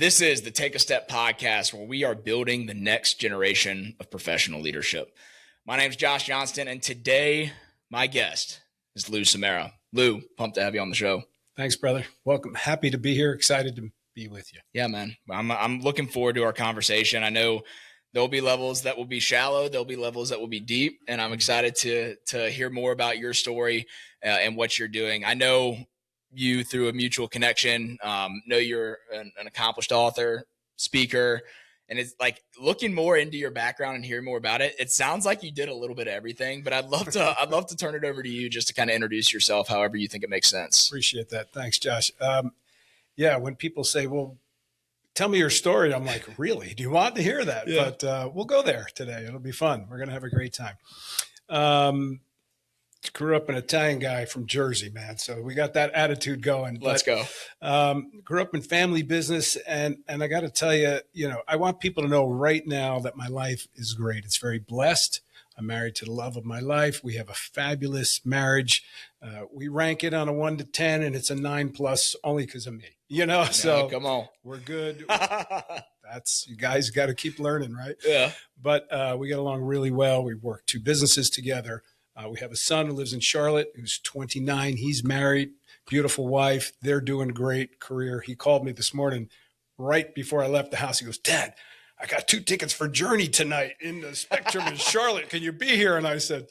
This is the Take a Step podcast, where we are building the next generation of professional leadership. My name is Josh Johnston, and today my guest is Lou Samara. Lou, pumped to have you on the show. Thanks, brother. Welcome. Happy to be here. Excited to be with you. Yeah, man. I'm looking forward to our conversation. I know there'll be levels that will be shallow. There'll be levels that will be deep, and I'm excited to hear more about your story and what you're doing. I know you through a mutual connection. Know you're an accomplished author, speaker, and it's like looking more into your background and hearing more about it. It sounds like you did a little bit of everything, but I'd love to turn it over to you just to kind of introduce yourself, however you think it makes sense. Appreciate that. Thanks, Josh. Yeah, when people say, "Well, tell me your story," I'm like, "Really? Do you want to hear that?" Yeah. But we'll go there today. It'll be fun. We're gonna have a great time. Grew up an Italian guy from Jersey, man. So we got that attitude going. Let's go. Grew up in family business. And I got to tell you, I want people to know right now that my life is great. It's very blessed. I'm married to the love of my life. We have a fabulous marriage. We rank it on a 1 to 10, and it's a 9+ only because of me, so come on, we're good. You guys got to keep learning, right? Yeah. But we get along really well. We work 2 businesses together. We have a son who lives in Charlotte, who's 29. He's married, beautiful wife. They're doing a great career. He called me this morning right before I left the house. He goes, "Dad, I got 2 tickets for Journey tonight in the Spectrum in Charlotte. Can you be here?" And I said,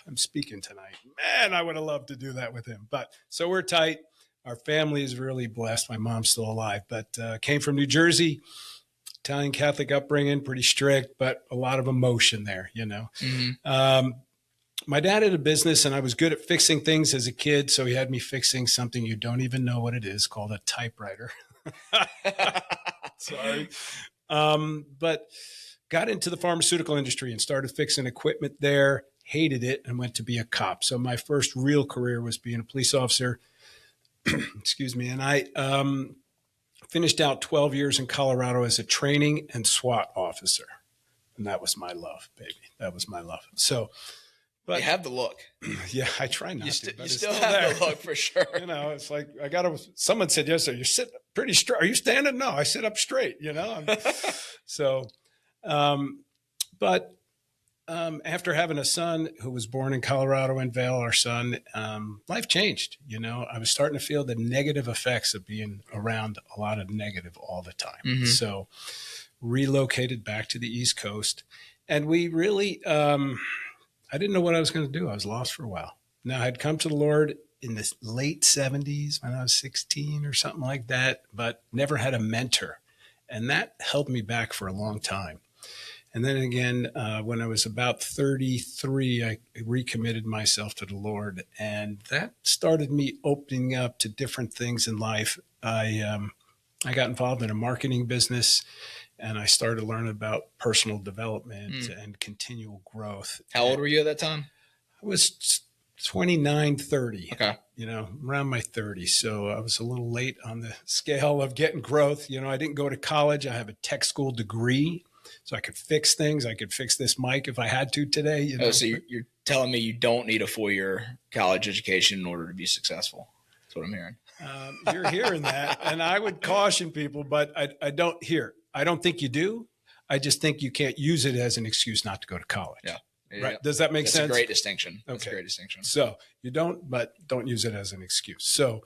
"I'm speaking tonight." Man, I would have loved to do that with him. But so we're tight. Our family is really blessed. My mom's still alive, but came from New Jersey. Italian Catholic upbringing, pretty strict, but a lot of emotion there, Mm-hmm. My dad had a business, and I was good at fixing things as a kid. So he had me fixing something you don't even know what it is, called a typewriter. Sorry. But got into the pharmaceutical industry and started fixing equipment there, hated it, and went to be a cop. So my first real career was being a police officer. Excuse me. And I finished out 12 years in Colorado as a training and SWAT officer. And that was my love, baby. That was my love. So, but you have the look. Yeah, I try not to. You still have the look for sure. It's like someone said yesterday, "You sit pretty straight. Are you standing?" No, I sit up straight, So, but after having a son who was born in Colorado in Vail, our son, life changed. I was starting to feel the negative effects of being around a lot of negative all the time. Mm-hmm. So relocated back to the East Coast. And we really, I didn't know what I was going to do. I was lost for a while. Now, I'd come to the Lord in the late 70s when I was 16 or something like that, but never had a mentor. And that held me back for a long time. And then again, when I was about 33, I recommitted myself to the Lord, and that started me opening up to different things in life. I got involved in a marketing business, and I started learning about personal development and continual growth. How old were you at that time? I was 29, 30. Okay. Around my 30s. So I was a little late on the scale of getting growth. I didn't go to college. I have a tech school degree, so I could fix things. I could fix this mic if I had to today. So you're telling me you don't need a 4-year college education in order to be successful? That's what I'm hearing. You're hearing that. And I would caution people, but I don't think you do. I just think you can't use it as an excuse not to go to college. Yeah. Right. Does that make sense? That's a great distinction. That's a great distinction. So you don't use it as an excuse. So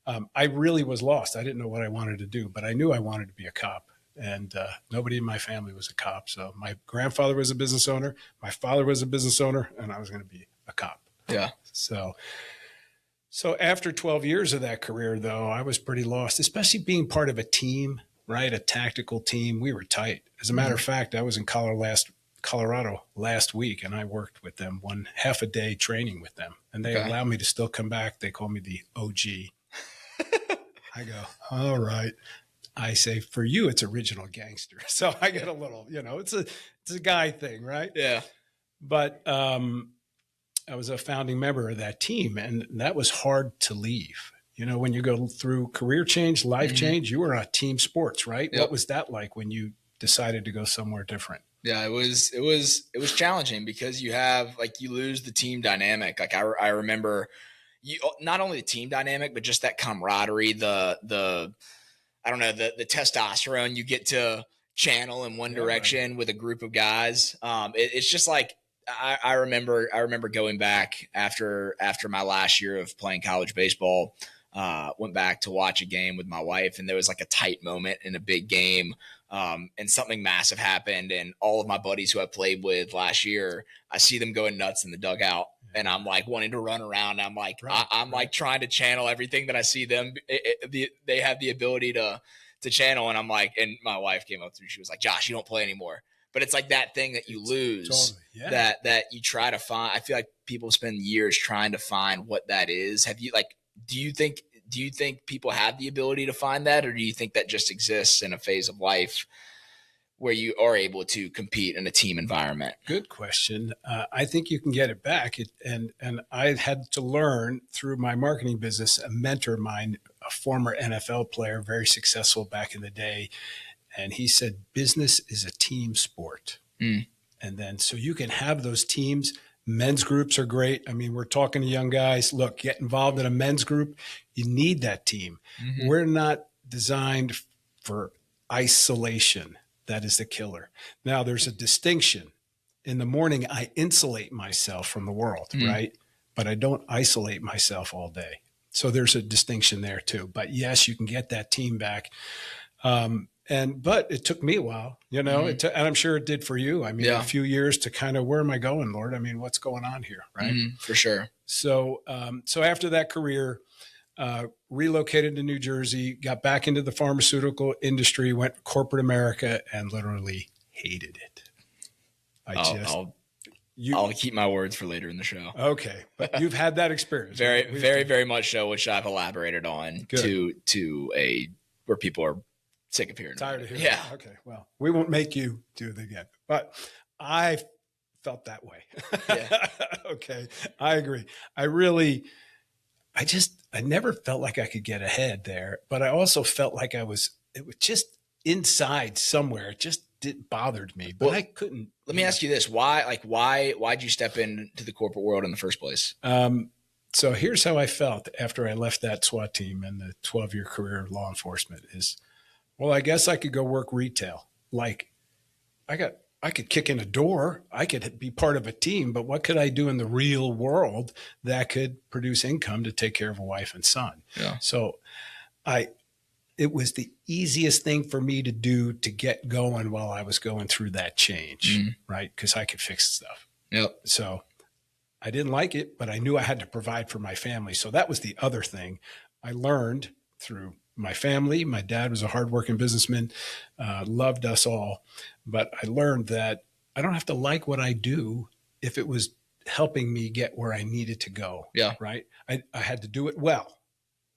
I really was lost. I didn't know what I wanted to do, but I knew I wanted to be a cop. And nobody in my family was a cop. So my grandfather was a business owner. My father was a business owner, and I was going to be a cop. Yeah. So after 12 years of that career, though, I was pretty lost, especially being part of a team, right? A tactical team. We were tight. As a matter of fact, I was in Colorado last week, and I worked with them half a day training with them, and they allow me to still come back. They call me the OG. I go, all right. I say, for you, it's original gangster. So I get a little, it's a guy thing, right? Yeah. But I was a founding member of that team, and that was hard to leave. When you go through career change, life change, you were on team sports, right? Yep. What was that like when you decided to go somewhere different? Yeah, it was challenging because you lose the team dynamic. Like I remember you, not only the team dynamic, but just that camaraderie, the I don't know, the testosterone you get to channel in one direction with a group of guys. It's just like, I remember going back after my last year of playing college baseball, went back to watch a game with my wife, and there was like a tight moment in a big game. And something massive happened, and all of my buddies who I played with last year, I see them going nuts in the dugout, and I'm like wanting to run around. I'm like, I'm like trying to channel everything that I see them. They have the ability to channel, and I'm like, and my wife came up to me, she was like, Josh, you don't play anymore. But it's like that thing that you lose, that you try to find. I feel like people spend years trying to find what that is. Have you do you think people have the ability to find that, or do you think that just exists in a phase of life where you are able to compete in a team environment? Good question. I think you can get it back. And I had to learn through my marketing business. A mentor of mine, a former NFL player, very successful back in the day, and he said, business is a team sport. And then so you can have those teams. Men's groups are great. I mean, we're talking to young guys. Look, get involved in a men's group. You need that team. We're not designed for isolation. That is the killer. Now, there's a distinction. In the morning, I insulate myself from the world, right? But I don't isolate myself all day. So there's a distinction there too. But yes, you can get that team back. But it took me a while, and I'm sure it did for you. I mean, a few years to kind of, where am I going, Lord? I mean, what's going on here? Right. For sure. So after that career, relocated to New Jersey, got back into the pharmaceutical industry, went to corporate America, and literally hated it. I'll keep my words for later in the show. Okay. But you've had that experience. Very much so, which I've elaborated on where people are sick of hearing. Tired of hearing. Yeah. Okay. Well, we won't make you do it again, but I felt that way. Yeah. Okay. I agree. I never felt like I could get ahead there, but I also felt like it was just inside somewhere. It bothered me, but I couldn't. Let me ask you this. Why'd you step into the corporate world in the first place? So here's how I felt after I left that SWAT team and the 12-year career of law enforcement is, well, I guess I could go work retail. Like I could kick in a door. I could be part of a team, but what could I do in the real world that could produce income to take care of a wife and son? Yeah. So it was the easiest thing for me to do to get going while I was going through that change, right? Because I could fix stuff. Yep. So I didn't like it, but I knew I had to provide for my family. So that was the other thing I learned through my family. My dad was a hardworking businessman, loved us all. But I learned that I don't have to like what I do if it was helping me get where I needed to go. Yeah. Right. I had to do it well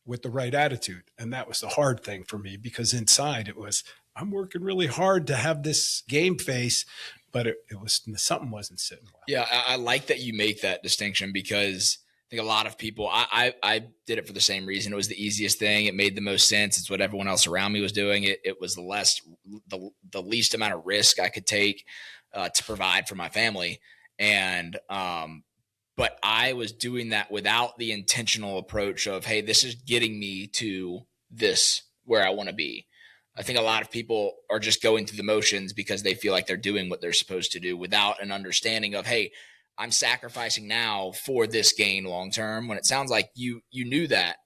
with the right attitude. And that was the hard thing for me, because inside it was, I'm working really hard to have this game face, but it was something wasn't sitting well. Yeah. I like that you make that distinction, because I think a lot of people, I did it for the same reason. It was the easiest thing. It made the most sense. It's what everyone else around me was doing. It was the least amount of risk I could take to provide for my family. And, but I was doing that without the intentional approach of, hey, this is getting me to this, where I want to be. I think a lot of people are just going through the motions because they feel like they're doing what they're supposed to do without an understanding of, hey, I'm sacrificing now for this gain long term. When it sounds like you knew that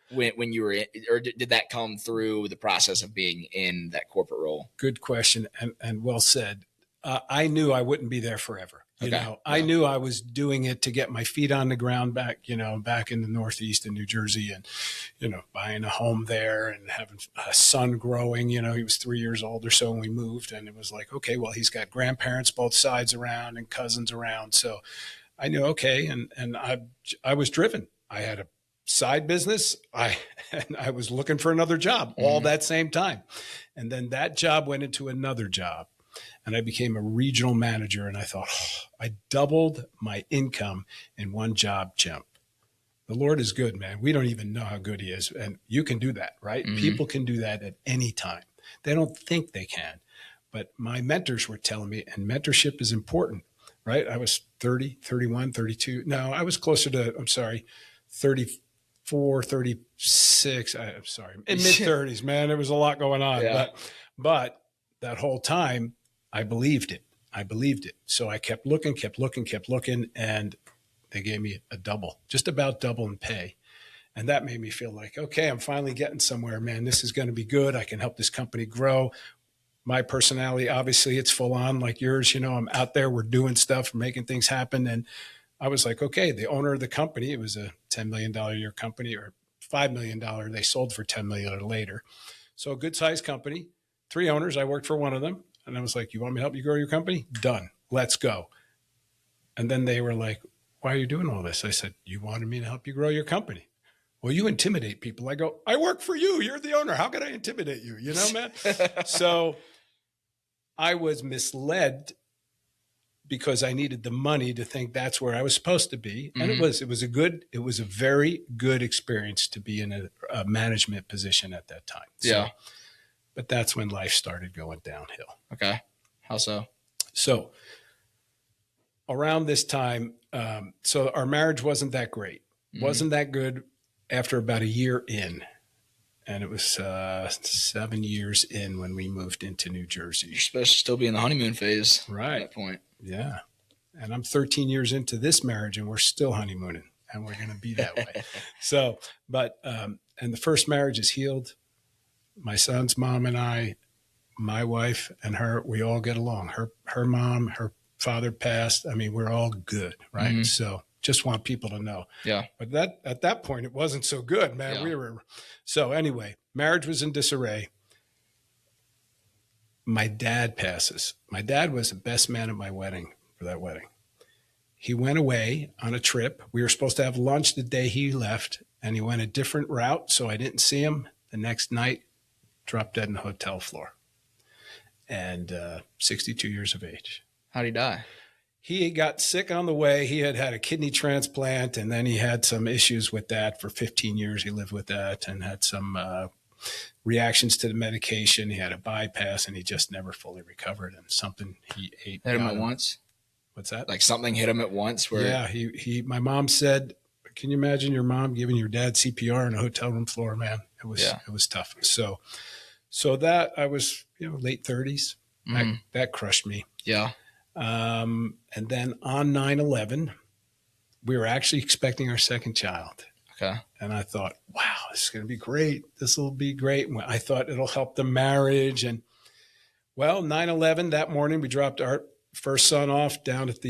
when you were in, or did that come through the process of being in that corporate role? Good question, and well said. I knew I wouldn't be there forever. Yeah. I knew I was doing it to get my feet on the ground back in the Northeast in New Jersey, and, buying a home there and having a son growing. He was 3 years old or so when we moved, and it was like, okay, well, he's got grandparents both sides around and cousins around. So I knew, okay. And I was driven. I had a side business. And I was looking for another job all that same time. And then that job went into another job. And I became a regional manager, and I thought, I doubled my income in one job jump. The Lord is good, man. We don't even know how good he is. And you can do that, right? People can do that at any time. They don't think they can. But my mentors were telling me, and mentorship is important, right? I was 30, 31, 32. No, I was closer to, 30, 36. I'm sorry, in mid 30s, man. There was a lot going on, Yeah. but that whole time I believed it. So I kept looking, and they gave me a double, just about double in pay. And that made me feel like, okay, I'm finally getting somewhere, man. This is going to be good. I can help this company grow. My personality, obviously, it's full on like yours. I'm out there, we're doing stuff, making things happen. And I was like, okay, the owner of the company, it was a $10 million a year company, or $5 million. They sold for $10 million later. So a good sized company, 3 owners. I worked for one of them. And I was like, you want me to help you grow your company? Done. Let's go. And then they were like, why are you doing all this? I said, you wanted me to help you grow your company. Well, you intimidate people. I go, I work for you. You're the owner. How could I intimidate you? Man. So I was misled because I needed the money to think that's where I was supposed to be. And it was a very good experience to be in a management position at that time. So, but that's when life started going downhill. Okay. How so? So around this time, so our marriage wasn't that great. Wasn't that good after about a year in. And it was 7 years in when we moved into New Jersey. You're supposed to still be in the honeymoon phase right. at that point. Yeah. And I'm 13 years into this marriage and we're still honeymooning and we're going to be that way. So, but, and the first marriage is healed. My son's mom and I, my wife and her, we all get along. Her mom, her father passed. I mean, we're all good. Right. So just want people to know. Yeah. But at that point, it wasn't so good, man. Yeah. So anyway, marriage was in disarray. My dad passes. My dad was the best man at my wedding, for that wedding. He went away on a trip. We were supposed to have lunch the day he left, and he went a different route, so I didn't see him. The next night, dropped dead in the hotel floor. And 62 years of age. How'd he die? He got sick on the way. He had a kidney transplant, and then he had some issues with that for 15 years. He lived with that and had some reactions to the medication. He had a bypass, and he just never fully recovered. And something he ate. Hit him at once? What's that? Like something hit him at once? Yeah. My mom said, can you imagine your mom giving your dad CPR on a hotel room floor, man? It was tough. So that I was, late 30s. That crushed me. Yeah. And then on 9/11, we were actually expecting our second child. Okay. And I thought, wow, this is going to be great. This will be great. I thought it'll help the marriage. And 9/11 that morning, we dropped our first son off down at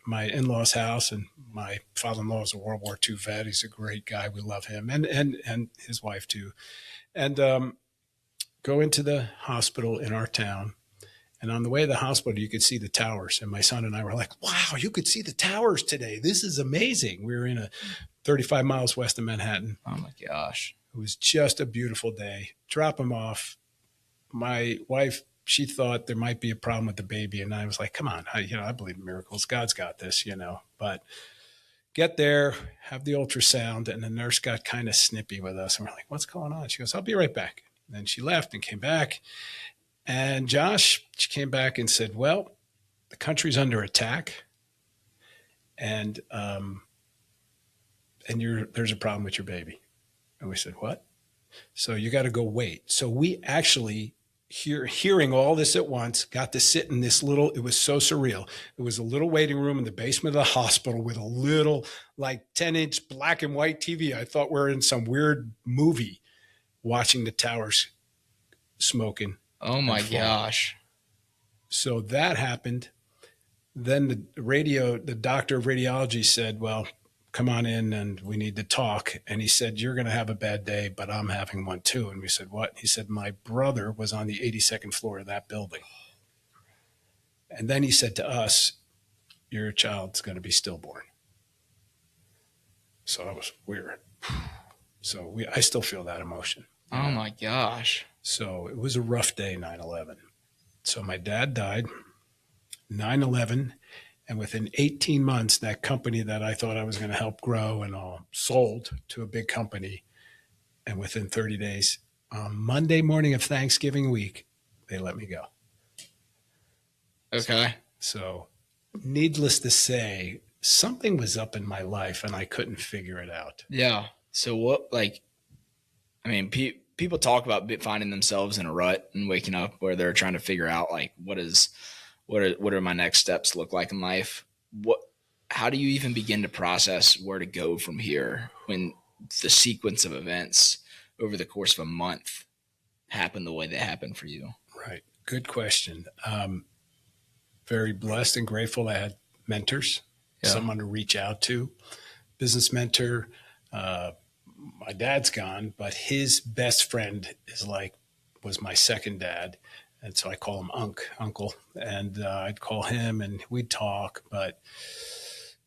my in-laws' house. And my father-in-law is a World War II vet. He's a great guy. We love him and his wife too. And go into the hospital in our town. And on the way to the hospital, you could see the towers. And my son and I were like, wow, you could see the towers today. This is amazing. We were in 35 miles west of Manhattan. Oh, my gosh. It was just a beautiful day. Drop him off. My wife, she thought there might be a problem with the baby. And I was like, come on, I believe in miracles. God's got this, But get there, have the ultrasound. And the nurse got kind of snippy with us. And we're like, what's going on? She goes, I'll be right back. And then she left and came back. And Josh, she came back and said, well, the country's under attack. And there's a problem with your baby. And we said, what? So you got to go wait. So we actually, hearing all this at once, got to sit in this it was so surreal. It was a little waiting room in the basement of the hospital with a little 10-inch black and white TV. I thought we were in some weird movie watching the towers smoking. Oh my gosh. So that happened. Then the doctor of radiology said, well, come on in and we need to talk. And he said, you're going to have a bad day, but I'm having one too. And we said, what? He said, my brother was on the 82nd floor of that building. And then he said to us, your child's going to be stillborn. So that was weird. So I still feel that emotion. Oh my gosh. So it was a rough day, 9/11. So my dad died, 9/11, and within 18 months, that company that I thought I was going to help grow and all sold to a big company. And within 30 days, on Monday morning of Thanksgiving week, they let me go. Okay. So needless to say, something was up in my life and I couldn't figure it out. Yeah. So what, like, I mean, people talk about finding themselves in a rut and waking up where they're trying to figure out like what are my next steps look like in life. How do you even begin to process where to go from here when the sequence of events over the course of a month happen the way they happen for you? Right. Good question. Very blessed and grateful I had mentors, someone to reach out to. Business mentor. My dad's gone, but his best friend was my second dad. And so I call him Uncle. And I'd call him and we'd talk, but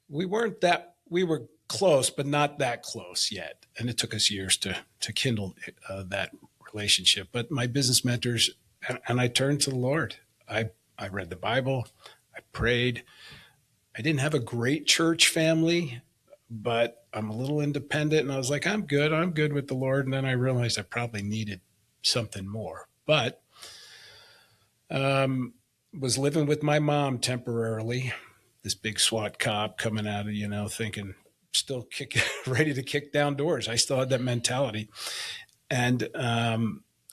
we were close, but not that close yet. And it took us years to kindle that relationship. But my business mentors, and I turned to the Lord. I read the Bible. I prayed. I didn't have a great church family, but I'm a little independent. And I was like, I'm good with the Lord. And then I realized I probably needed something more. But was living with my mom temporarily, this big SWAT cop coming out of, thinking, still ready to kick down doors. I still had that mentality. And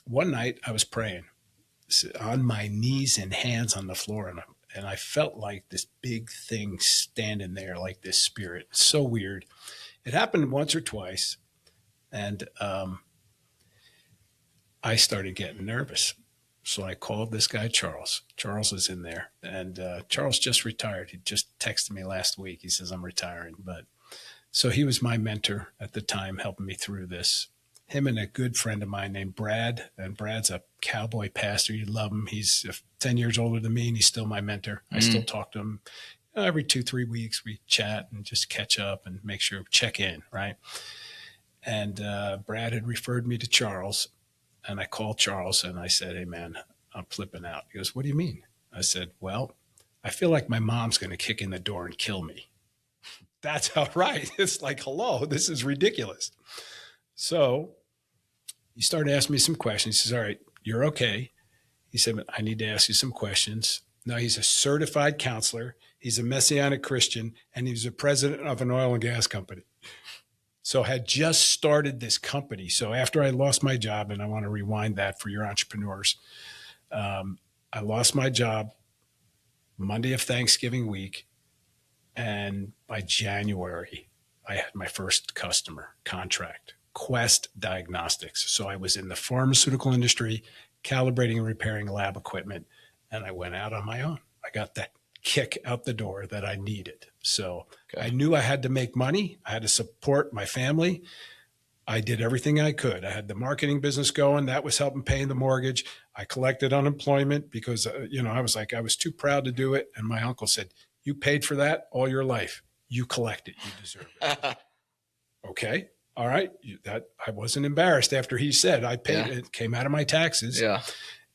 one night I was praying on my knees and hands on the floor, and I felt like this big thing standing there, like this spirit. It's so weird. It happened once or twice, and I started getting nervous. So I called this guy, Charles. Charles is in there, and Charles just retired. He just texted me last week. He says, I'm retiring. So he was my mentor at the time, helping me through this. Him and a good friend of mine named Brad, and Brad's a cowboy pastor. You love him. He's 10 years older than me, and he's still my mentor. I still talk to him every 2-3 weeks. We chat and just catch up and make sure check in, right? And Brad had referred me to Charles, and I called Charles and I said, hey, man, I'm flipping out. He goes, what do you mean? I said, well, I feel like my mom's going to kick in the door and kill me. That's all right. It's like, hello, this is ridiculous. So he started asking me some questions. He says, all right, you're okay. He said, but I need to ask you some questions. Now, he's a certified counselor. He's a Messianic Christian, and he's a president of an oil and gas company. So had just started this company. So after I lost my job, and I want to rewind that for your entrepreneurs, I lost my job Monday of Thanksgiving week. And by January, I had my first customer contract, Quest Diagnostics. So I was in the pharmaceutical industry, calibrating and repairing lab equipment, and I went out on my own. I got that kick out the door that I needed. So I knew I had to make money. I had to support my family. I did everything I could. I had the marketing business going. That was helping paying the mortgage. I collected unemployment because, I was too proud to do it. And my uncle said, you paid for that all your life. You collect it. You deserve it. Okay. All right. I wasn't embarrassed after he said I paid it. It came out of my taxes. Yeah.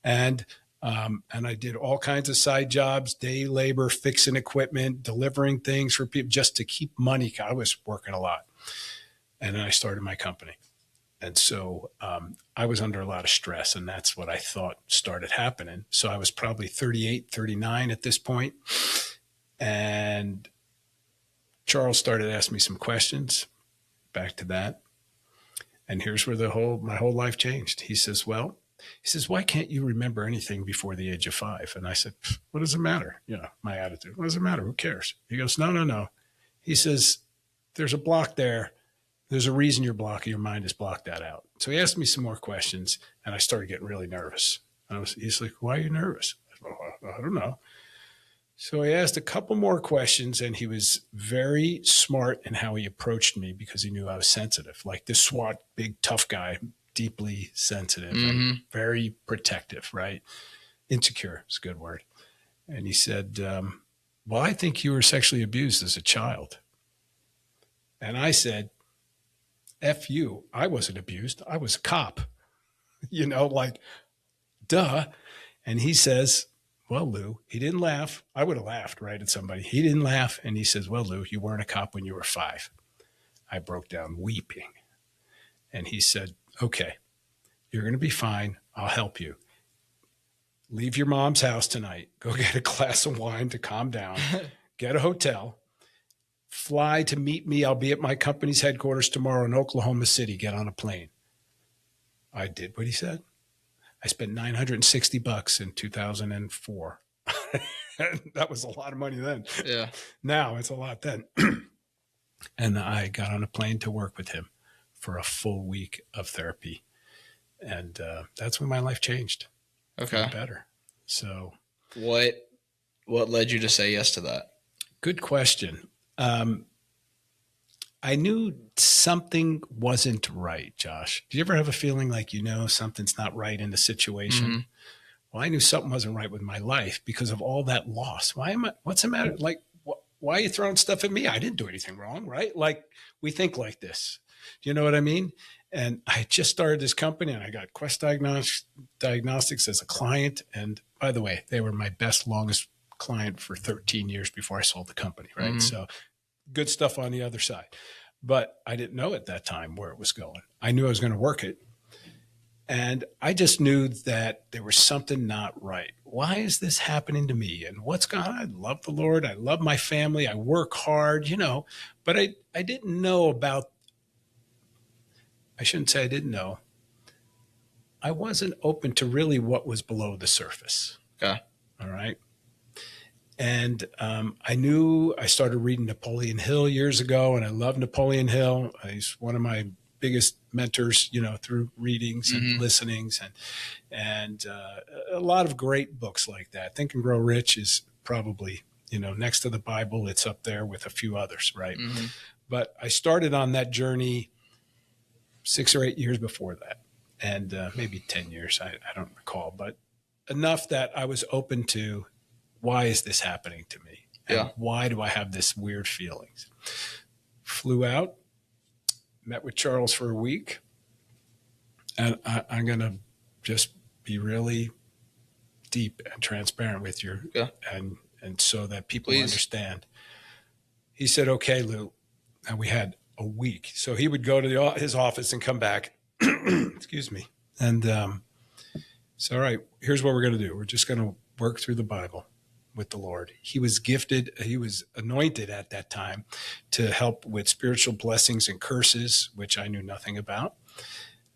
And I did all kinds of side jobs, day labor, fixing equipment, delivering things for people just to keep money. I was working a lot. And then I started my company. And so I was under a lot of stress, and that's what I thought started happening. So I was probably 38, 39 at this point. And Charles started asking me some questions. Back to that. And here's where my whole life changed. He says, why can't you remember anything before the age of 5? And I said, what does it matter? My attitude. What does it matter? Who cares? He goes, no. He says, there's a block there. There's a reason your mind has blocked that out. So he asked me some more questions, and I started getting really nervous. He's like, why are you nervous? I said, well, I don't know. So he asked a couple more questions, and he was very smart in how he approached me because he knew I was sensitive, like this SWAT, big, tough guy, deeply sensitive, and very protective, right? Insecure is a good word. And he said, well, I think you were sexually abused as a child. And I said, F you, I wasn't abused. I was a cop, duh. And he says, well, Lou, he didn't laugh. I would have laughed, right, at somebody. He didn't laugh. And he says, well, Lou, you weren't a cop when you were 5. I broke down weeping. And he said, okay, you're going to be fine. I'll help you. Leave your mom's house tonight. Go get a glass of wine to calm down. Get a hotel. fly to meet me. I'll be at my company's headquarters tomorrow in Oklahoma City. Get on a plane. I did what he said. I spent $960 in 2004. That was a lot of money then. Yeah. Now it's a lot then. And I got on a plane to work with him for a full week of therapy. And that's when my life changed. Okay. For the better. So what led you to say yes to that? Good question. I knew something wasn't right, Josh. Do you ever have a feeling like something's not right in the situation? Mm-hmm. Well, I knew something wasn't right with my life because of all that loss. What's the matter? Like, why are you throwing stuff at me? I didn't do anything wrong, right? Like, we think like this. Do you know what I mean? And I just started this company, and I got Quest Diagnostics as a client. And by the way, they were my best, longest client for 13 years before I sold the company, right? Mm-hmm. So good stuff on the other side. But I didn't know at that time where it was going. I knew I was going to work it. And I just knew that there was something not right. Why is this happening to me? And what's going on? I love the Lord. I love my family. I work hard, but I didn't know about, I shouldn't say I didn't know. I wasn't open to really what was below the surface. Okay. All right. And I started reading Napoleon Hill years ago, and I love Napoleon Hill. He's one of my biggest mentors, through readings and mm-hmm. listenings and a lot of great books like that. Think and Grow Rich is probably, next to the Bible, it's up there with a few others, right? Mm-hmm. But I started on that journey 6 or 8 years before that, and maybe 10 years, I don't recall, but enough that I was open to, why is this happening to me? And why do I have this weird feelings? Flew out, met with Charles for a week, and I'm going to just be really deep and transparent with you, and so that people understand. He said, okay, Lou, and we had a week. So he would go to his office and come back, excuse me, and so, all right, here's what we're going to do. We're just going to work through the Bible with the Lord. He was anointed at that time to help with spiritual blessings and curses, which I knew nothing about.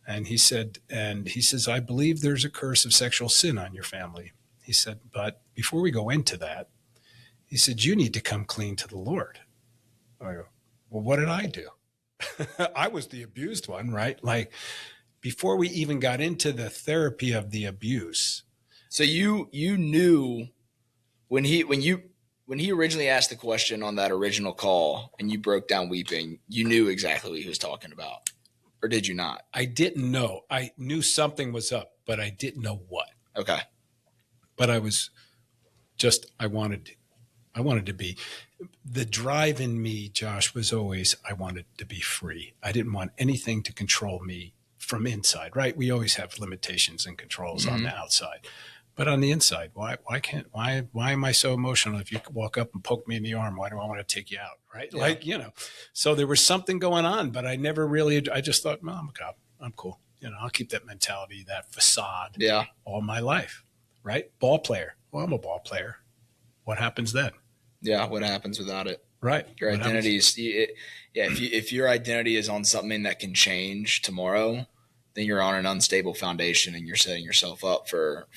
And he says, I believe there's a curse of sexual sin on your family. He said, but before we go into that, he said, you need to come clean to the Lord. I go, well, what did I do? I was the abused one, right? Like, before we even got into the therapy of the abuse. So you knew when he originally asked the question on that original call and you broke down weeping, you knew exactly what he was talking about, or did you not? I didn't know. I knew something was up, but I didn't know what. Okay. But I wanted to be, the drive in me, Josh, was always, I wanted to be free. I didn't want anything to control me from inside, right? We always have limitations and controls mm-hmm. on the outside. But on the inside, why am I so emotional? If you walk up and poke me in the arm, why do I want to take you out? Right. Yeah. Like, so there was something going on, but I never really, I just thought, well, I'm a cop. I'm cool. I'll keep that mentality, that facade all my life. Right. Ball player. Well, I'm a ball player. What happens then? Yeah. What happens without it? Right. Your identity is, if your identity is on something that can change tomorrow, then you're on an unstable foundation and you're setting yourself up for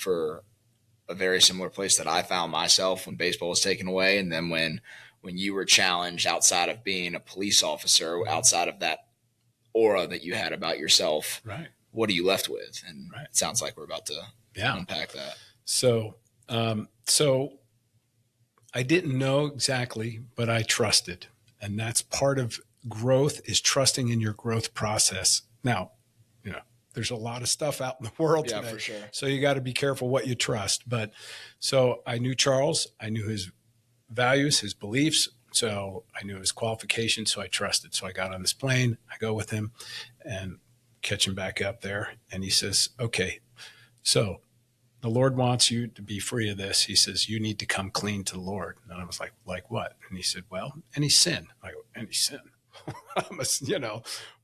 a very similar place that I found myself when baseball was taken away. And then when you were challenged outside of being a police officer, outside of that aura that you had about yourself, right? What are you left with? And it sounds like we're about to unpack that. So I didn't know exactly, but I trusted. And that's part of growth, is trusting in your growth process. Now, there's a lot of stuff out in the world today. For sure. So you got to be careful what you trust. But so I knew Charles, I knew his values, his beliefs. So I knew his qualifications. So I trusted. So I got on this plane, I go with him and catch him back up there. And he says, okay, so the Lord wants you to be free of this. He says, you need to come clean to the Lord. And I was like what? And he said, well, any sin. I go, any sin?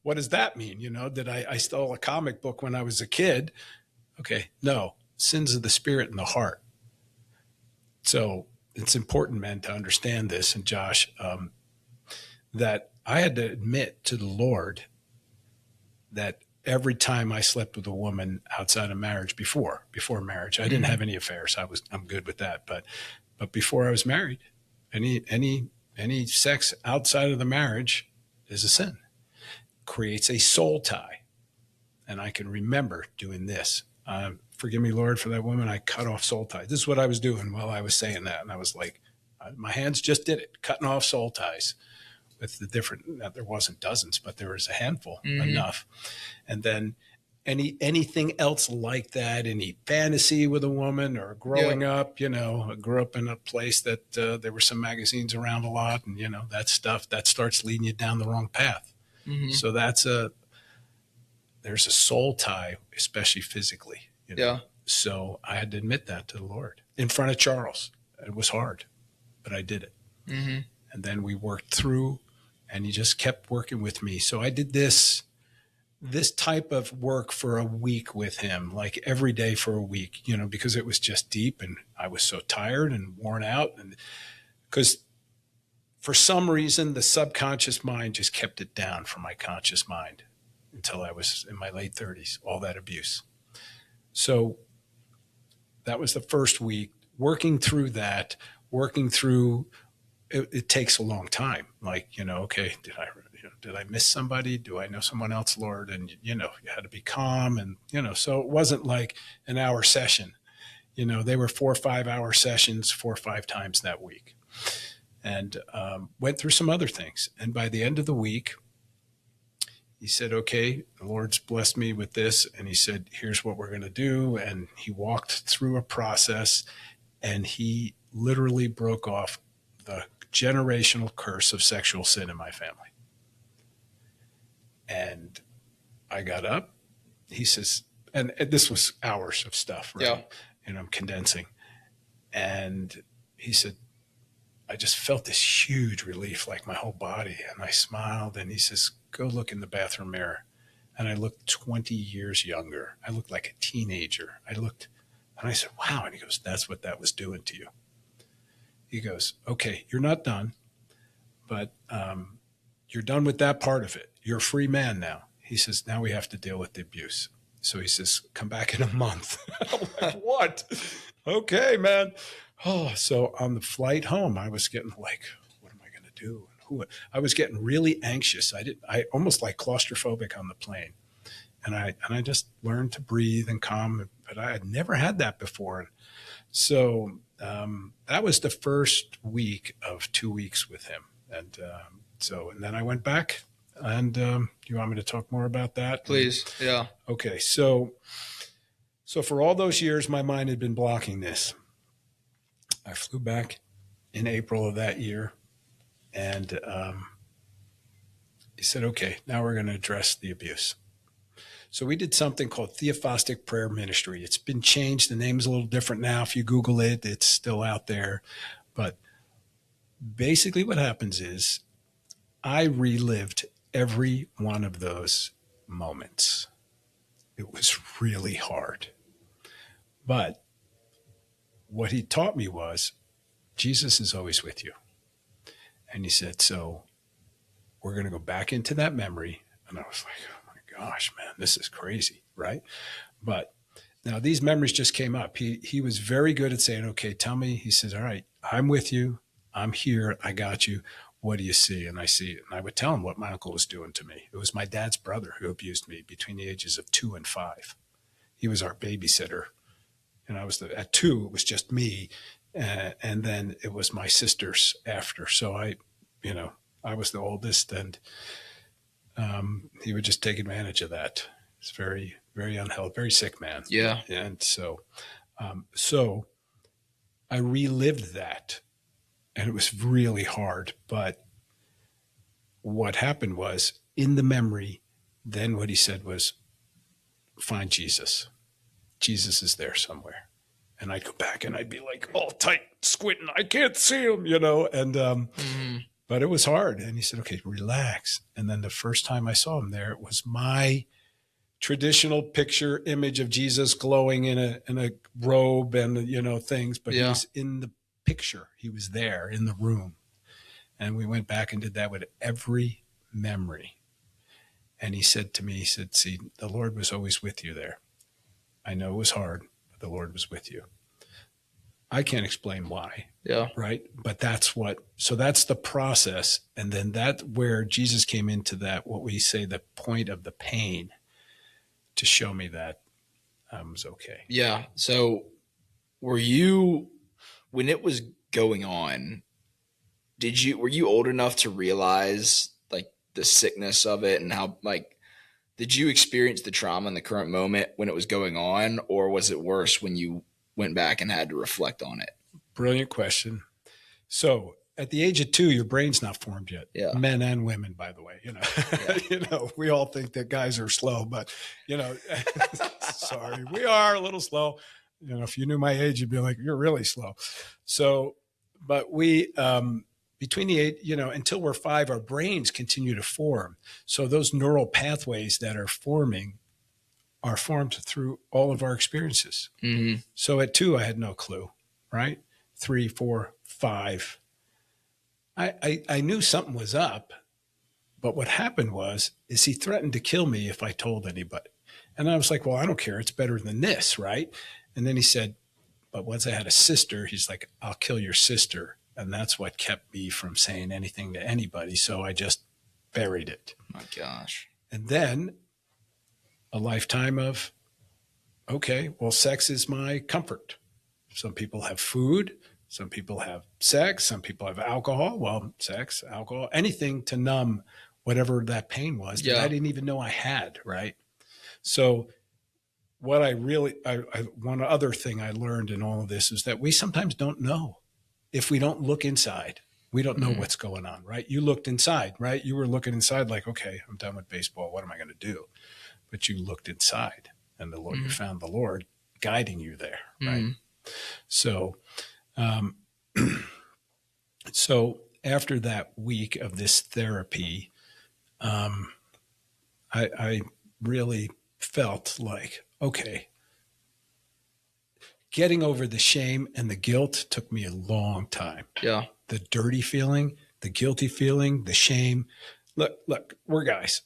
What does that mean? Did I stole a comic book when I was a kid? Okay. No, sins of the spirit and the heart. So it's important, men, to understand this. And Josh, that I had to admit to the Lord that every time I slept with a woman outside of marriage, before marriage, I didn't have any affairs. I'm good with that. But before I was married, any sex outside of the marriage is a sin. Creates a soul tie. And I can remember doing this. Forgive me, Lord, for that woman. I cut off soul ties. This is what I was doing while I was saying that. And I was like, my hands just did it, cutting off soul ties with the different, there wasn't dozens, but there was a handful, enough. And then anything else like that, any fantasy with a woman or growing up, I grew up in a place that there were some magazines around a lot, and, that stuff that starts leading you down the wrong path. So there's a soul tie, especially physically. So I had to admit that to the Lord in front of Charles. It was hard, but I did it. And then we worked through, and he just kept working with me. So I did this type of work for a week with him, like every day for a week, because it was just deep, and I was so tired and worn out. And because for some reason, the subconscious mind just kept it down from my conscious mind until I was in my late 30s, all that abuse. So that was the first week, working through that, it takes a long time. Like, okay, did I miss somebody? Do I know someone else, Lord? And, you had to be calm. And, so it wasn't like an hour session. They were 4 or 5 hour sessions 4 or 5 times that week, and went through some other things. And by the end of the week, he said, okay, the Lord's blessed me with this. And he said, here's what we're going to do. And he walked through a process, and he literally broke off the generational curse of sexual sin in my family. And I got up. He says, and this was hours of stuff, right? And I'm condensing. And he said, I just felt this huge relief, like my whole body. And I smiled, and he says, go look in the bathroom mirror. And I looked 20 years younger. I looked like a teenager. And I said, wow. And he goes, that's what that was doing to you. He goes, okay, you're not done, but you're done with that part of it. You're a free man now. He says, now we have to deal with the abuse. So he says, come back in a month. I'm like, what? Okay, man. Oh, so on the flight home, I was getting like, what am I going to do? I was getting really anxious. I almost like claustrophobic on the plane. And I just learned to breathe and calm, but I had never had that before. And so that was the first week of 2 weeks with him. And and then I went back. And you want me to talk more about that? Please. Yeah. Okay. So for all those years, my mind had been blocking this. I flew back in April of that year, and he said, okay, now we're going to address the abuse. So we did something called Theophostic Prayer Ministry. It's been changed. The name's a little different now. If you Google it, it's still out there. But basically what happens is I relived every one of those moments. It was really hard. But what he taught me was Jesus is always with you. And he said, so we're going to go back into that memory. And I was like, oh my gosh, man, this is crazy, right? But now these memories just came up. He was very good at saying, okay, tell me. He says, all right, I'm with you. I'm here. I got you. What do you see? And I see it. And I would tell him what my uncle was doing to me. It was my dad's brother who abused me between the ages of 2 and 5. He was our babysitter. And I was at 2, it was just me. And then it was my sisters after. So I was the oldest, and he would just take advantage of that. It's very, very unhealthy, very sick man. Yeah. And so I relived that, and it was really hard. But what happened was, in the memory, then what he said was, find Jesus. Jesus is there somewhere. And I'd go back and I'd be like all tight, squinting. I can't see him, and but it was hard. And he said, okay, relax. And then the first time I saw him there, it was my traditional picture image of Jesus glowing in a robe and, things. But he was in the picture. He was there in the room. And we went back and did that with every memory. And he said to me, he said, see, the Lord was always with you there. I know it was hard, but the Lord was with you. I can't explain why. Yeah. Right. But that's the process. And then that's where Jesus came into that, what we say, the point of the pain, to show me that I was okay. Yeah. So when it was going on, were you old enough to realize like the sickness of it and how, like, did you experience the trauma in the current moment when it was going on, or was it worse when you went back and had to reflect on it? Brilliant question. So at the age of 2, your brain's not formed yet. Yeah. Men and women, by the way, Yeah. We all think that guys are slow, but sorry, we are a little slow. If you knew my age, you'd be like, you're really slow. So, but we, between the age, until we're 5, our brains continue to form. So those neural pathways that are formed through all of our experiences. Mm-hmm. So at 2, I had no clue, right? 3, 4, 5. I knew something was up, but what happened is he threatened to kill me if I told anybody. And I was like, well, I don't care. It's better than this, right? And then he said, but once I had a sister, he's like, I'll kill your sister. And that's what kept me from saying anything to anybody. So I just buried it. My gosh. And then a lifetime of, okay, well, sex is my comfort. Some people have food. Some people have sex. Some people have alcohol. Well, sex, alcohol, anything to numb whatever that pain was that I didn't even know I had, right? So what one other thing I learned in all of this is that we sometimes don't know. If we don't look inside, we don't know what's going on, right? You looked inside, right? You were looking inside like, okay, I'm done with baseball. What am I going to do? But you looked inside, and the Lord, you found the Lord guiding you there, right? So, so after that week of this therapy, I really felt like, okay, getting over the shame and the guilt took me a long time. Yeah. The dirty feeling, the guilty feeling, the shame. Look, we're guys.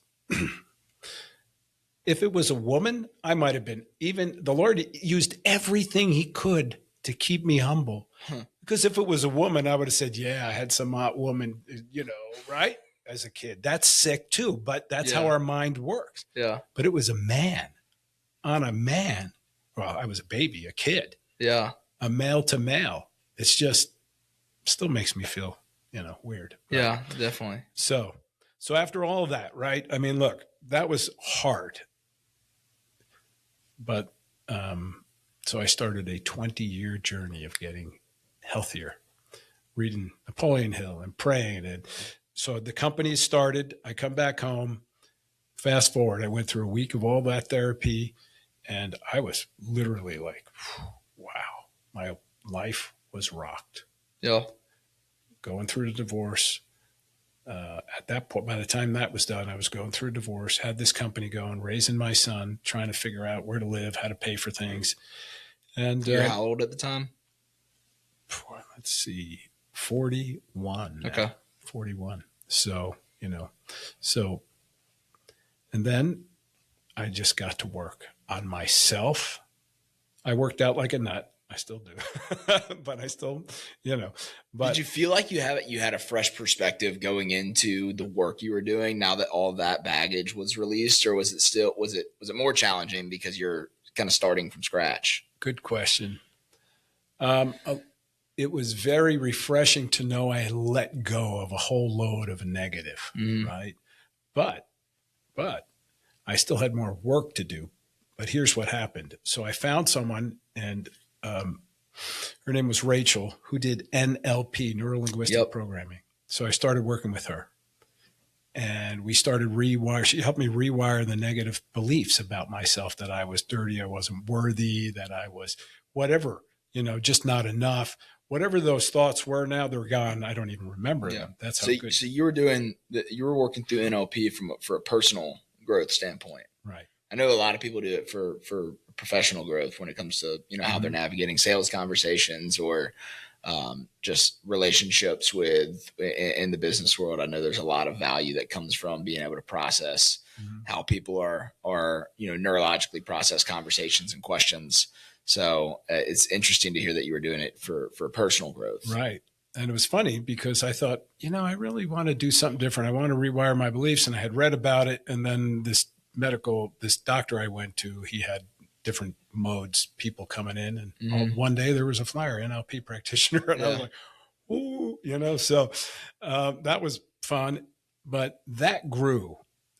If it was a woman, I might have been, even the Lord used everything he could to keep me humble. Because if it was a woman, I would have said, yeah, I had some hot woman, right? As a kid. That's sick too, but that's how our mind works. Yeah. But it was a man on a man. Well, I was a baby, a kid. Yeah. A male to male. It's just still makes me feel, weird. Right? Yeah, definitely. So after all of that, right? I mean, look, that was hard. But so I started a 20-year journey of getting healthier, reading Napoleon Hill and praying. And so the company started. I come back home. Fast forward, I went through a week of all that therapy. And I was literally like, wow, my life was rocked. Yeah. Going through the divorce. At that point, by the time that was done, I was going through a divorce, had this company going, raising my son, trying to figure out where to live, how to pay for things. And you're how old at the time? Let's see, 41. Okay. Now, 41. So, and then I just got to work on myself. I worked out like a nut. I still do, but I still, but did you feel like you had a fresh perspective going into the work you were doing now that all that baggage was released, or was it more challenging because you're kind of starting from scratch? Good question. It was very refreshing to know I had let go of a whole load of negative, right? But I still had more work to do. But here's what happened. So I found someone, and her name was Rachel, who did NLP, neuro-linguistic programming. So I started working with her. And we started she helped me rewire the negative beliefs about myself, that I was dirty, I wasn't worthy, that I was whatever, just not enough. Whatever those thoughts were, now they're gone. I don't even remember them. That's how good. So you were working through NLP for a personal growth standpoint. Right. I know a lot of people do it for professional growth when it comes to, how they're navigating sales conversations or just relationships in the business world. I know there's a lot of value that comes from being able to process how people are neurologically process conversations and questions. So it's interesting to hear that you were doing it for personal growth. Right. And it was funny because I thought, I really want to do something different. I want to rewire my beliefs. And I had read about it. And then this doctor I went to, he had different modes, people coming in. And one day there was a flyer, NLP practitioner. And I was like, ooh, so that was fun. But that grew.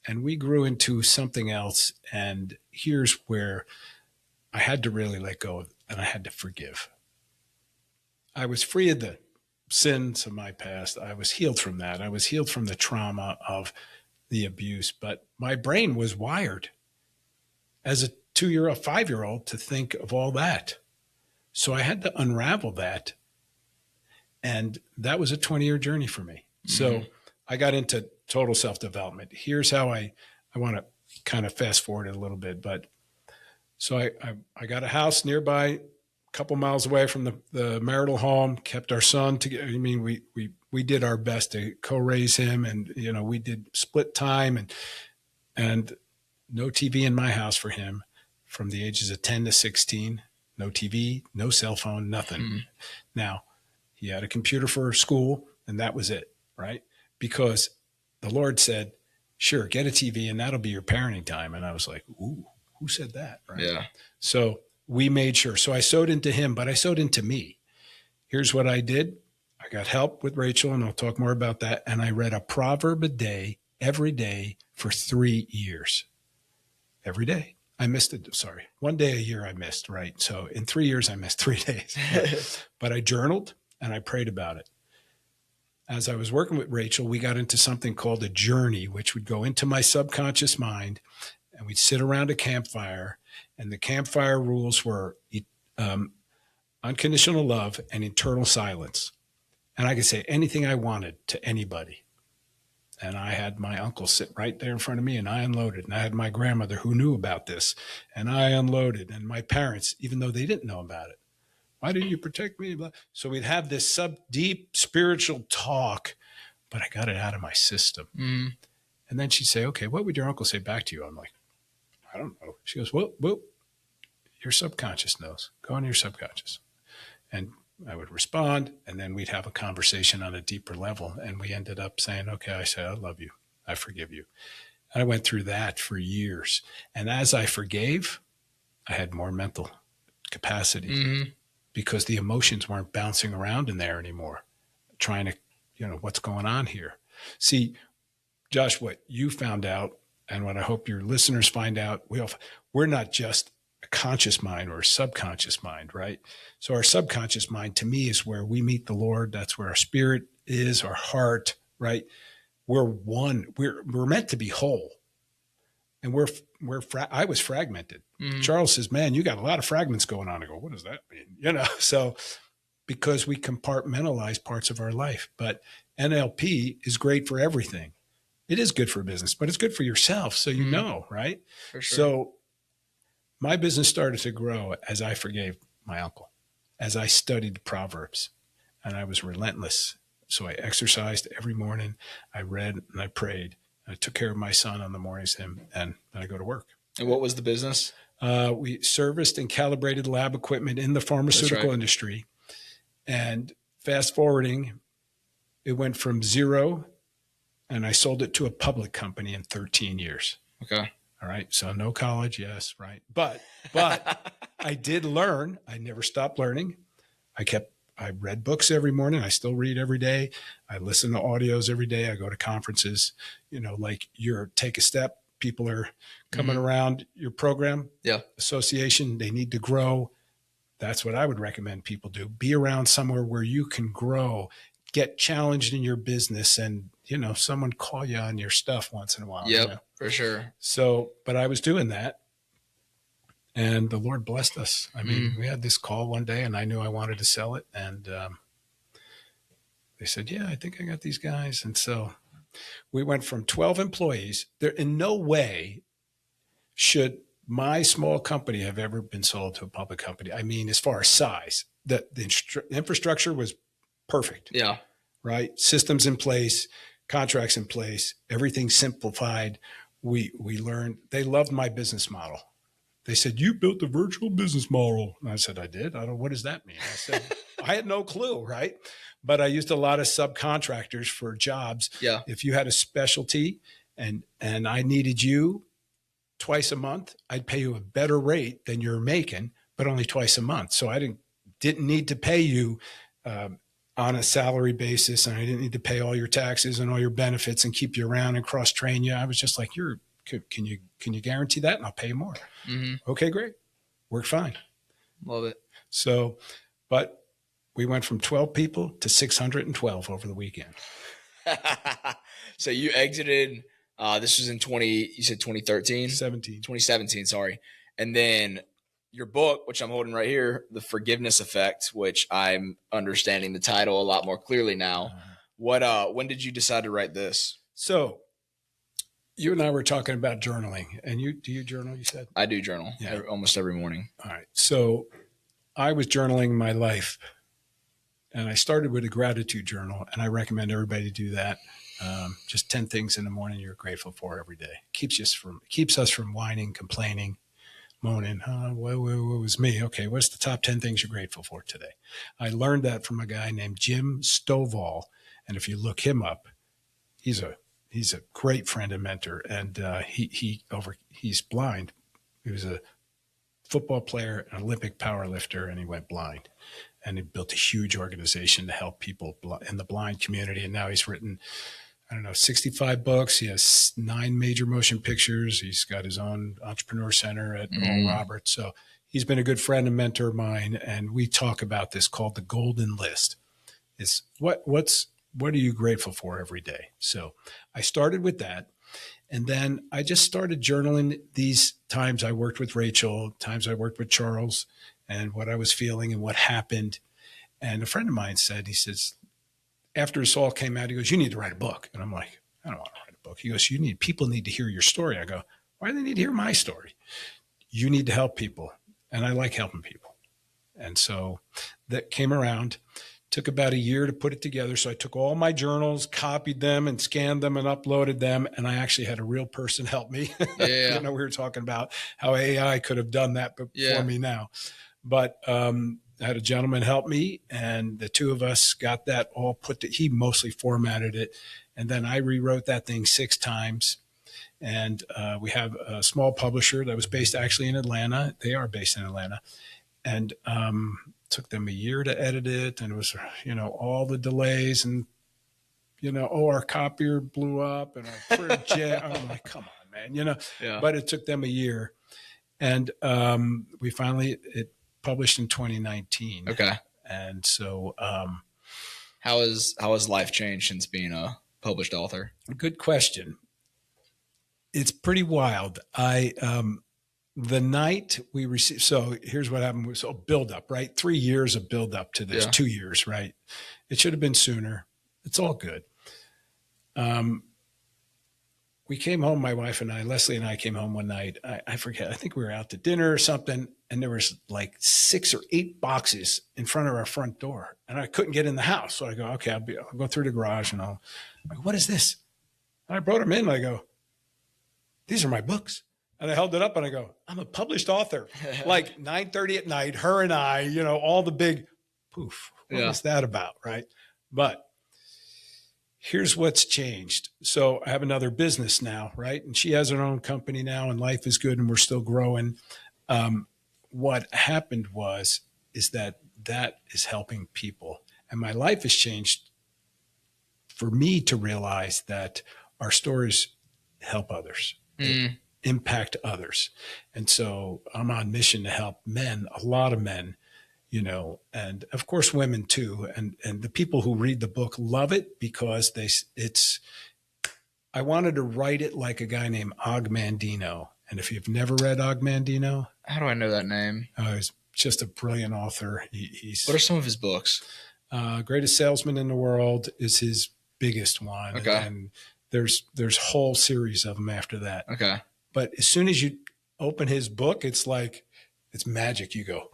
And we grew into something else. And here's where I had to really let go and I had to forgive. I was free of the sins of my past. I was healed from that. I was healed from the trauma of the abuse, but my brain was wired as a 2-year-old, 5-year-old to think of all that. So I had to unravel that. And that was a 20-year journey for me. So I got into total self-development. Here's how I want to kind of fast forward it a little bit. But so I got a house nearby, couple miles away from the marital home, kept our son together. I mean, we did our best to co-raise him, and we did split time and no TV in my house for him from the ages of 10 to 16. No TV, no cell phone, nothing. Now, he had a computer for school, and that was it, right? Because the Lord said, "Sure, get a TV, and that'll be your parenting time." And I was like, "Ooh, who said that?" Right? Yeah. So we made sure. So I sowed into him, but I sowed into me. Here's what I did. I got help with Rachel, and I'll talk more about that. And I read a proverb a day, every day for 3 years. Every day. I missed it. Sorry. 1 day a year I missed, right? So in 3 years, I missed 3 days. But I journaled and I prayed about it. As I was working with Rachel, we got into something called a journey, which would go into my subconscious mind, and we'd sit around a campfire. And the campfire rules were unconditional love and eternal silence. And I could say anything I wanted to anybody. And I had my uncle sit right there in front of me, and I unloaded. And I had my grandmother who knew about this, and I unloaded. And my parents, even though they didn't know about it. Why didn't you protect me? So we'd have this deep spiritual talk, but I got it out of my system. And then she'd say, "Okay, what would your uncle say back to you?" I'm like, "I don't know." She goes, well, your subconscious knows. Go on your subconscious. And I would respond, and then we'd have a conversation on a deeper level. And we ended up saying, "Okay," I said, "I love you. I forgive you." And I went through that for years. And as I forgave, I had more mental capacity because the emotions weren't bouncing around in there anymore, trying to, what's going on here. See, Josh, what you found out, and what I hope your listeners find out, we're not just a conscious mind or a subconscious mind, right? So our subconscious mind, to me, is where we meet the Lord. That's where our spirit is, our heart, right? We're one. We're meant to be whole. And I was fragmented. Charles says, "Man, you got a lot of fragments going on." I go, "What does that mean?" So because we compartmentalize parts of our life, but NLP is great for everything. It is good for business, but it's good for yourself. So, right? For sure. So my business started to grow as I forgave my uncle, as I studied Proverbs, and I was relentless. So I exercised every morning. I read and I prayed. I took care of my son on the mornings, and then I go to work. And what was the business? We serviced and calibrated lab equipment in the pharmaceutical industry. And fast forwarding, it went from zero, and I sold it to a public company in 13 years. Okay. All right. So no college. Yes. Right. But I did learn. I never stopped learning. I read books every morning. I still read every day. I listen to audios every day. I go to conferences, like your Take a Step. People are coming around your program. Yeah. Association. They need to grow. That's what I would recommend people do. Be around somewhere where you can grow, get challenged in your business, and, someone call you on your stuff once in a while. Yep, for sure. So, but I was doing that, and the Lord blessed us. I mean, we had this call one day, and I knew I wanted to sell it. And they said, "Yeah, I think I got these guys." And so we went from 12 employees. There in no way should my small company have ever been sold to a public company. I mean, as far as size, the infrastructure was perfect. Yeah. Right? Systems in place, contracts in place, everything simplified. We learned, they loved my business model. They said, "You built a virtual business model." And I said, "I did? I don't, what does that mean?" I said, "I had no clue." Right. But I used a lot of subcontractors for jobs. Yeah. If you had a specialty and I needed you twice a month, I'd pay you a better rate than you're making, but only twice a month. So I didn't need to pay you on a salary basis, and I didn't need to pay all your taxes and all your benefits and keep you around and cross train you. I was just like, can you guarantee that? And I'll pay you more. Mm-hmm. Okay, great. Worked fine. Love it. So, but we went from 12 people to 612 over the weekend. So you exited, this was in 2013? 2017, sorry. And then your book, which I'm holding right here, The Forgiveness Effect, which I'm understanding the title a lot more clearly now. When did you decide to write this? So you and I were talking about journaling, and do you journal, you said? I do journal almost every morning. All right. So I was journaling my life, and I started with a gratitude journal, and I recommend everybody do that. Just 10 things in the morning you're grateful for every day. Keeps us from whining, complaining, moaning. What was me? Okay, what's the top 10 things you're grateful for today? I learned that from a guy named Jim Stovall, and if you look him up, he's a great friend and mentor, and he's blind. He was a football player, an Olympic power lifter, and he went blind. And he built a huge organization to help people in the blind community. And now he's written, 65 books. He has 9 major motion pictures. He's got his own entrepreneur center at Oral Roberts. So he's been a good friend and mentor of mine. And we talk about this called the golden list. It's what are you grateful for every day? So I started with that. And then I just started journaling these times I worked with Rachel, times I worked with Charles, and what I was feeling and what happened. And a friend of mine said, he says, after this all came out, he goes, "You need to write a book." And I'm like, "I don't want to write a book." He goes, people need to hear your story. I go, "Why do they need to hear my story?" "You need to help people." And I like helping people. And so that came around. Took about a year to put it together. So I took all my journals, copied them and scanned them and uploaded them. And I actually had a real person help me. Yeah. We were talking about how AI could have done that for me now. But I had a gentleman help me, and the two of us got that all he mostly formatted it. And then I rewrote that thing 6 times. And we have a small publisher that was based actually in Atlanta. They are based in Atlanta. And took them a year to edit it. And it was, all the delays and, our copier blew up and our printer I'm like, come on, man, But it took them a year. And we finally, it published in 2019. Okay. And so how has life changed since being a published author? Good question. It's pretty wild. The night we received, so here's what happened. So build up, right? 3 years of build up to this, 2 years, right? It should have been sooner. It's all good. We came home, my wife and I, Leslie and I came home one night. I forget, I think we were out to dinner or something. And there was like 6 or 8 boxes in front of our front door. And I couldn't get in the house. So I go, okay, I'll go through the garage and I go, "What is this?" And I brought them in and I go, "These are my books." And I held it up and I go, "I'm a published author." Like 9:30 at night, her and I, all the big poof. What was that about? Right. But here's what's changed. So I have another business now, right? And she has her own company now and life is good and we're still growing. What happened is that is helping people. And my life has changed for me to realize that our stories help others. Impact others. And so I'm on mission to help men, a lot of men, and of course women too. And the people who read the book love it because I wanted to write it like a guy named Og Mandino. And if you've never read Og Mandino. How do I know that name? He's just a brilliant author. What are some of his books? Greatest Salesman in the World is his biggest one. Okay. And there's whole series of them after that. Okay. But as soon as open his book, it's like, it's magic. You go,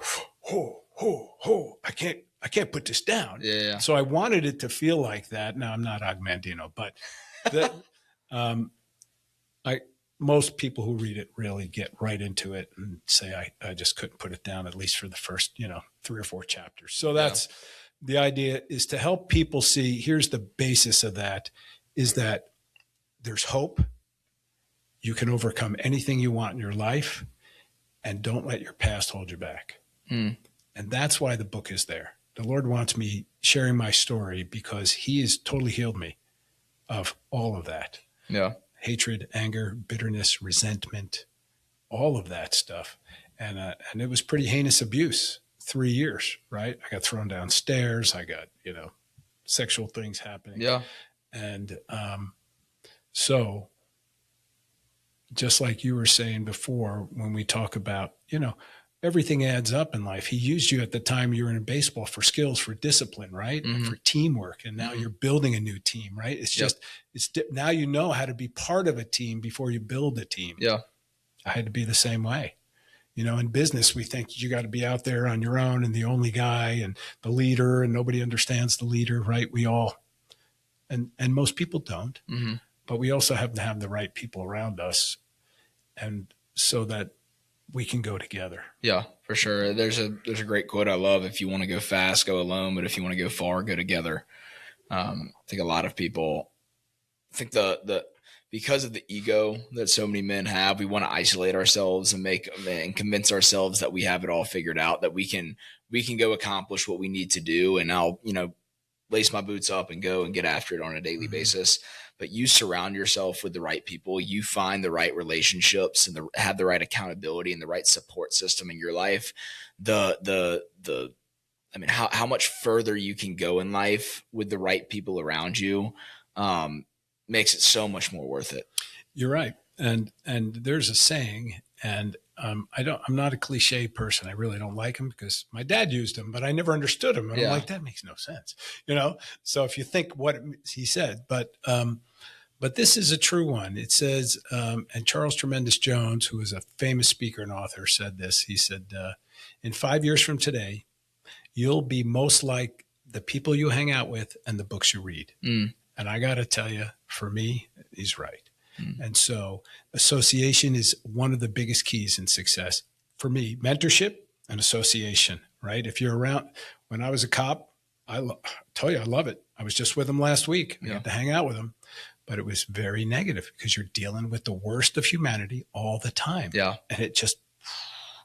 I can't put this down. Yeah. So I wanted it to feel like that. Now I'm not Agmandino, but most people who read it really get right into it and say, I just couldn't put it down, at least for the first, 3 or 4 chapters. So that's the idea, is to help people see, here's the basis of that, is that there's hope. You can overcome anything you want in your life, and don't let your past hold you back. And that's why the book is there. The Lord wants me sharing my story because he has totally healed me of all of that. Yeah. Hatred, anger, bitterness, resentment, all of that stuff. And it was pretty heinous abuse, 3 years, right? I got thrown downstairs. I got, sexual things happening. Yeah. And so just like you were saying before, when we talk about, everything adds up in life. He used you at the time you were in baseball for skills, for discipline, right? And for teamwork. And now you're building a new team, right? It's just, now you know how to be part of a team before you build a team. Yeah. I had to be the same way. In business, we think you got to be out there on your own and the only guy and the leader, and nobody understands the leader, right? We all, and most people don't, but we also have to have the right people around us, and so that we can go together. Yeah, for sure. There's a great quote I love: if you want to go fast, go alone, but if you want to go far, go together. I think a lot of people think the because of the ego that so many men have, we want to isolate ourselves and convince ourselves that we have it all figured out, that we can go accomplish what we need to do, and I'll lace my boots up and go and get after it on a daily basis. But you surround yourself with the right people, you find the right relationships and have the right accountability and the right support system in your life. How much further you can go in life with the right people around you makes it so much more worth it. You're right. And there's a saying, and I'm not a cliche person. I really don't like them because my dad used them, but I never understood them. And I'm like, that makes no sense, So if you think what he said, but this is a true one. It says, and Charles Tremendous Jones, who is a famous speaker and author, said this. He said, in 5 years from today, you'll be most like the people you hang out with and the books you read. And I got to tell you, for me, he's right. And so association is one of the biggest keys in success. For me, mentorship and association, right? If you're around, when I was a cop, I tell you, I love it. I was just with him last week. I got to hang out with him, but it was very negative because you're dealing with the worst of humanity all the time. Yeah. And it just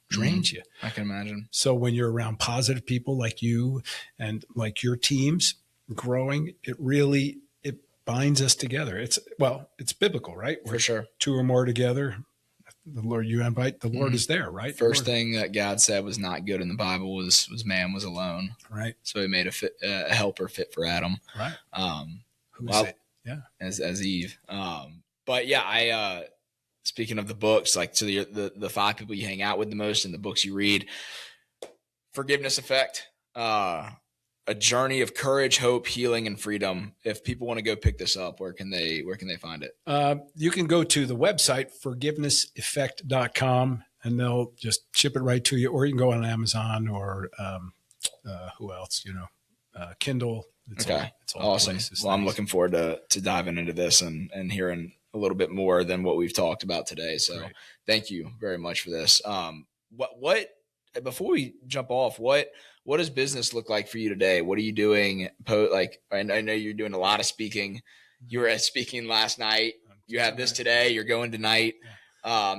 drains you. I can imagine. So when you're around positive people like you and like your teams growing, it binds us together. It's biblical, right? For sure. 2 or more together, the Lord you invite, the Lord is there, right? First thing that God said was not good in the Bible was man was alone. Right. So he made a helper fit for Adam. Right. Who is it? Yeah. As Eve. But yeah, speaking of the books, like to the 5 people you hang out with the most and the books you read, Forgiveness Effect, a journey of courage, hope, healing, and freedom. If people want to go pick this up, where can they find it? You can go to the website, forgivenesseffect.com, and they'll just ship it right to you. Or you can go on Amazon or who else, Kindle. It's all awesome. Places, well, I'm looking forward to diving into this and hearing a little bit more than what we've talked about today. So Thank you very much for this. What before we jump off, what does business look like for you today? What are you doing? I know you're doing a lot of speaking. You were speaking last night. You have this today. You're going tonight.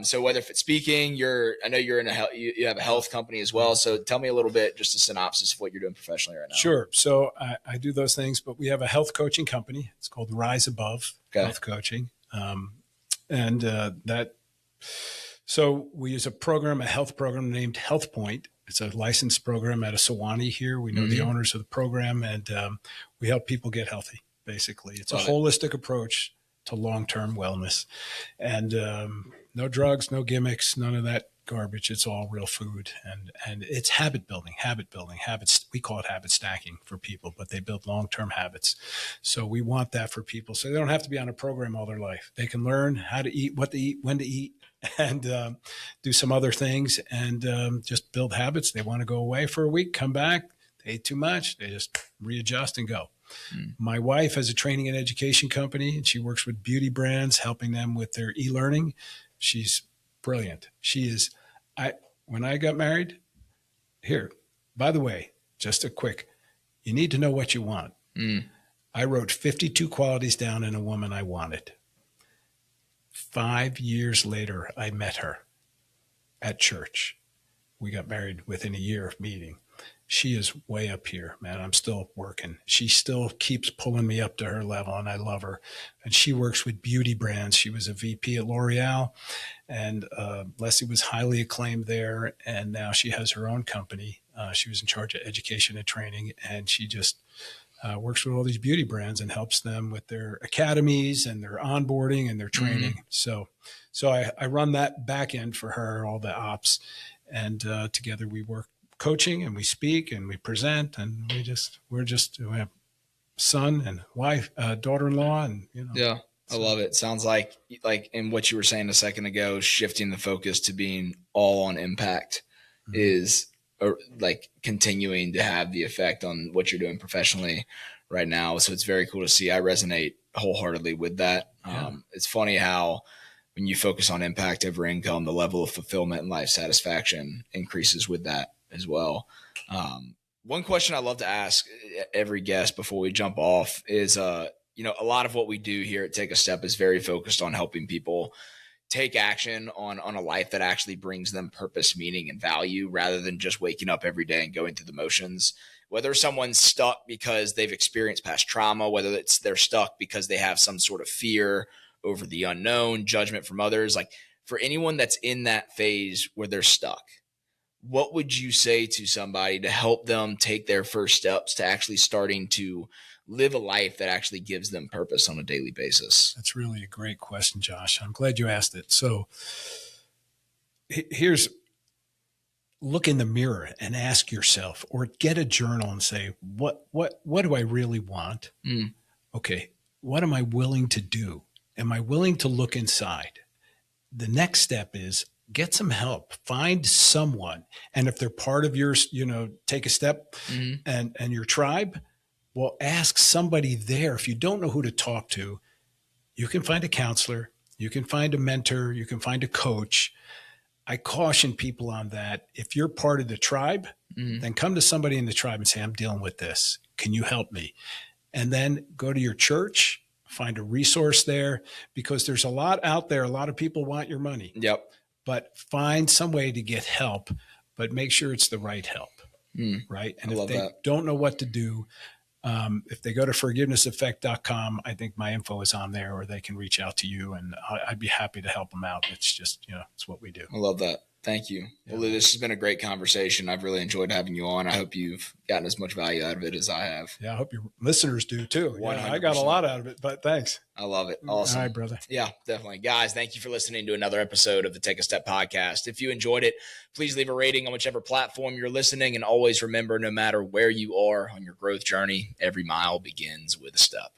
So whether if it's speaking, I know you're you have a health company as well. So tell me a little bit, just a synopsis of what you're doing professionally right now. Sure. So I do those things, but we have a health coaching company. It's called Rise Above Health Coaching. So we use a health program named Health Point. It's a licensed program out of Sewanee here. We know the owners of the program, and we help people get healthy, basically. It's a holistic approach to long-term wellness. And no drugs, no gimmicks, none of that garbage. It's all real food, and it's habit building, habits. We call it habit stacking for people, but they build long-term habits. So we want that for people, so they don't have to be on a program all their life. They can learn how to eat, what to eat, when to eat, and do some other things, and just build habits. They want to go away for a week, come back, they ate too much, they just readjust and go. My wife has a training and education company, and she works with beauty brands, helping them with their e-learning. She's brilliant. She is. When I got married, here, by the way, just a quick, you need to know what you want. I wrote 52 qualities down in a woman I wanted. 5 years later, I met her at church. We got married within a year of meeting. She is way up here, man. I'm still working. She still keeps pulling me up to her level, and I love her. And she works with beauty brands. She was a VP at L'Oreal, and Leslie was highly acclaimed there. And now she has her own company. She was in charge of education and training, and she just works with all these beauty brands and helps them with their academies and their onboarding and their training. So I run that back end for her, all the ops, and together we work coaching, and we speak and we present, and we have son and wife, daughter-in-law, and Yeah, I love it. Sounds like in what you were saying a second ago, shifting the focus to being all on impact is like continuing to have the effect on what you're doing professionally right now. So it's very cool to see. I resonate wholeheartedly with that. It's funny how when you focus on impact over income, the level of fulfillment and life satisfaction increases with that as well. One question I love to ask every guest before we jump off is, a lot of what we do here at Take a Step is very focused on helping people take action on a life that actually brings them purpose, meaning, and value, rather than just waking up every day and going through the motions. Whether someone's stuck because they've experienced past trauma, whether it's they're stuck because they have some sort of fear over the unknown, judgment from others, like for anyone that's in that phase where they're stuck, what would you say to somebody to help them take their first steps to actually starting to live a life that actually gives them purpose on a daily basis? That's really a great question, Josh. I'm glad you asked it. So here's, look in the mirror and ask yourself, or get a journal and say, what do I really want? Okay. What am I willing to do? Am I willing to look inside? The next step is get some help, find someone. And if they're part of your, Take a Step and your tribe, well, ask somebody there. If you don't know who to talk to, you can find a counselor, you can find a mentor, you can find a coach. I caution people on that. If you're part of the tribe, then come to somebody in the tribe and say, I'm dealing with this. Can you help me? And then go to your church, find a resource there, because there's a lot out there. A lot of people want your money. Yep. But find some way to get help, but make sure it's the right help, right? And if they don't know what to do, if they go to forgivenesseffect.com, I think my info is on there, or they can reach out to you, and I'd be happy to help them out. It's just, it's what we do. I love that. Thank you. Yeah. Well, this has been a great conversation. I've really enjoyed having you on. I hope you've gotten as much value out of it as I have. Yeah, I hope your listeners do too. Yeah, I got a lot out of it, but thanks. I love it. Awesome. All right, brother. Yeah, definitely. Guys, thank you for listening to another episode of the Take a Step podcast. If you enjoyed it, please leave a rating on whichever platform you're listening. And always remember, no matter where you are on your growth journey, every mile begins with a step.